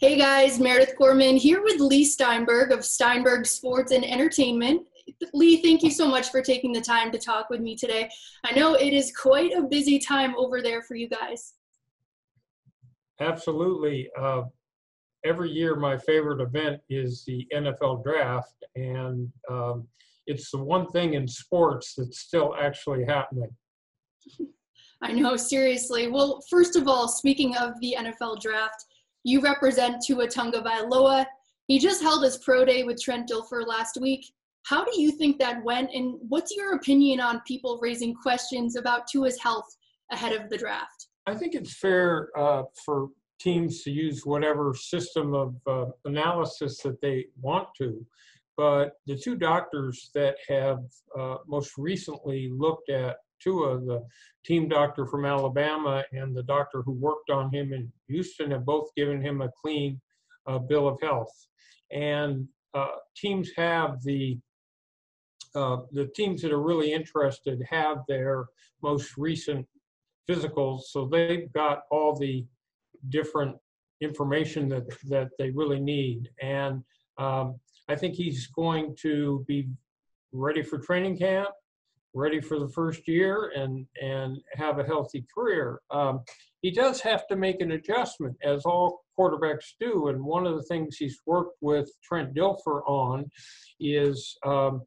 Hey guys, Meredith Gorman here with Leigh Steinberg of Steinberg Sports and Entertainment. Leigh, thank you so much for taking the time to talk with me today. I know it is quite a busy time over there for you guys. Absolutely. Every year, my favorite event is the NFL draft, and it's the one thing in sports that's still actually happening. I know, seriously. Well, first of all, speaking of the NFL draft, you represent Tua Tagovailoa. He just held his pro day with Trent Dilfer last week. How do you think that went, and what's your opinion on people raising questions about Tua's health ahead of the draft? I think it's fair for teams to use whatever system of analysis that they want to. But the two doctors that have most recently looked at Tua, the team doctor from Alabama and the doctor who worked on him in Houston, have both given him a clean bill of health. And teams have the teams that are really interested have their most recent physicals, so they've got all the different information that they really need. And I think he's going to be ready for training camp, ready for the first year, and have a healthy career. He does have to make an adjustment, as all quarterbacks do. And one of the things he's worked with Trent Dilfer on is how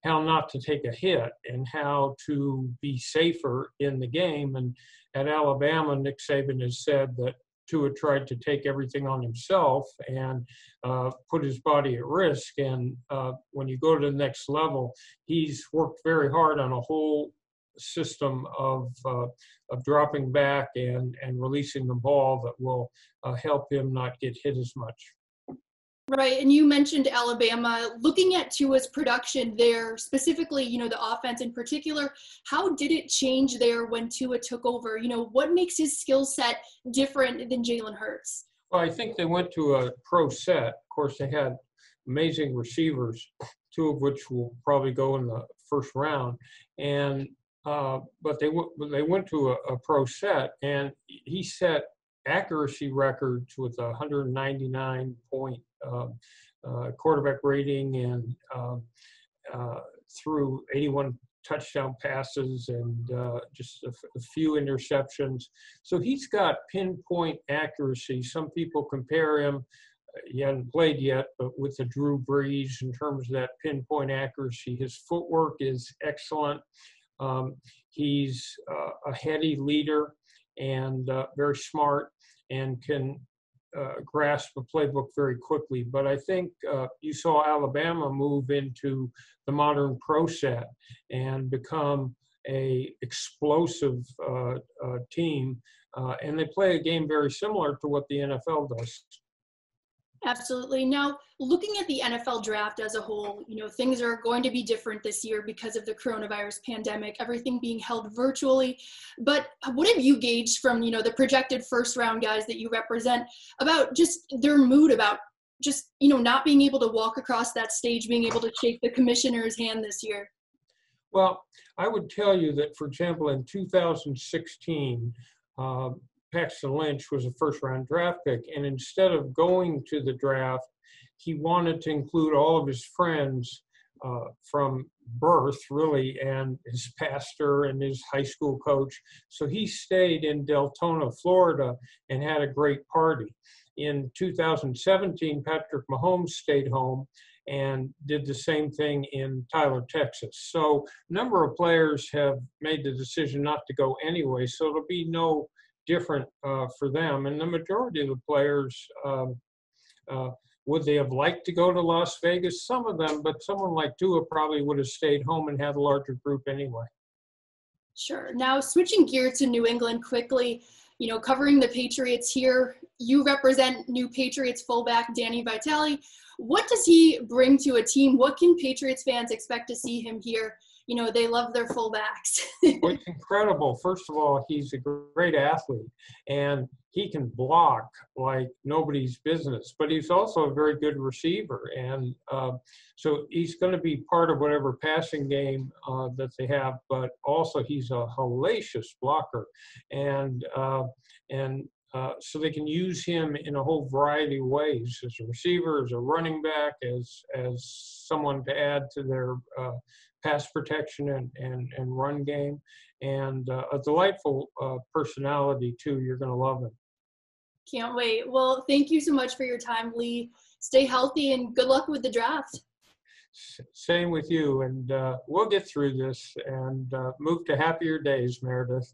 not to take a hit and how to be safer in the game. And at Alabama, Nick Saban has said that Tua tried to take everything on himself and put his body at risk. And when you go to the next level, he's worked very hard on a whole system of dropping back and releasing the ball that will help him not get hit as much. Right, and you mentioned Alabama. Looking at Tua's production there, specifically, the offense in particular, how did it change there when Tua took over? What makes his skill set different than Jalen Hurts? Well, I think they went to a pro set. Of course, they had amazing receivers, two of which will probably go in the first round. And but they went to a pro set, and he set accuracy records with 199 point quarterback rating and through 81 touchdown passes and just a few interceptions. So he's got pinpoint accuracy. Some people compare him, he hadn't played yet, but with the Drew Brees in terms of that pinpoint accuracy. His footwork is excellent. He's a heady leader and very smart and can grasp a playbook very quickly. But I think you saw Alabama move into the modern pro set and become a explosive team. And they play a game very similar to what the NFL does. Absolutely. Now, looking at the NFL draft as a whole, things are going to be different this year because of the coronavirus pandemic, everything being held virtually. But what have you gauged from, the projected first round guys that you represent about just their mood, about just, not being able to walk across that stage, being able to shake the commissioner's hand this year? Well, I would tell you that, for example, in 2016, Paxton Lynch was a first-round draft pick, and instead of going to the draft, he wanted to include all of his friends from birth, really, and his pastor and his high school coach. So he stayed in Deltona, Florida, and had a great party. In 2017, Patrick Mahomes stayed home and did the same thing in Tyler, Texas. So a number of players have made the decision not to go anyway, so it'll be no different for them. And the majority of the players, would they have liked to go to Las Vegas? Some of them, but someone like Tua probably would have stayed home and had a larger group anyway. Sure. Now, switching gears to New England quickly, covering the Patriots here, you represent new Patriots fullback Danny Vitale. What does he bring to a team? What can Patriots fans expect to see him here? They love their fullbacks. Well, it's incredible. First of all, he's a great athlete, and he can block like nobody's business, but he's also a very good receiver. And so he's going to be part of whatever passing game that they have, but also he's a hellacious blocker. And so they can use him in a whole variety of ways, as a receiver, as a running back, as someone to add to their pass protection and run game, and a delightful personality too. You're going to love him. Can't wait. Well, thank you so much for your time, Leigh. Stay healthy and good luck with the draft. Same with you, and we'll get through this and move to happier days, Meredith.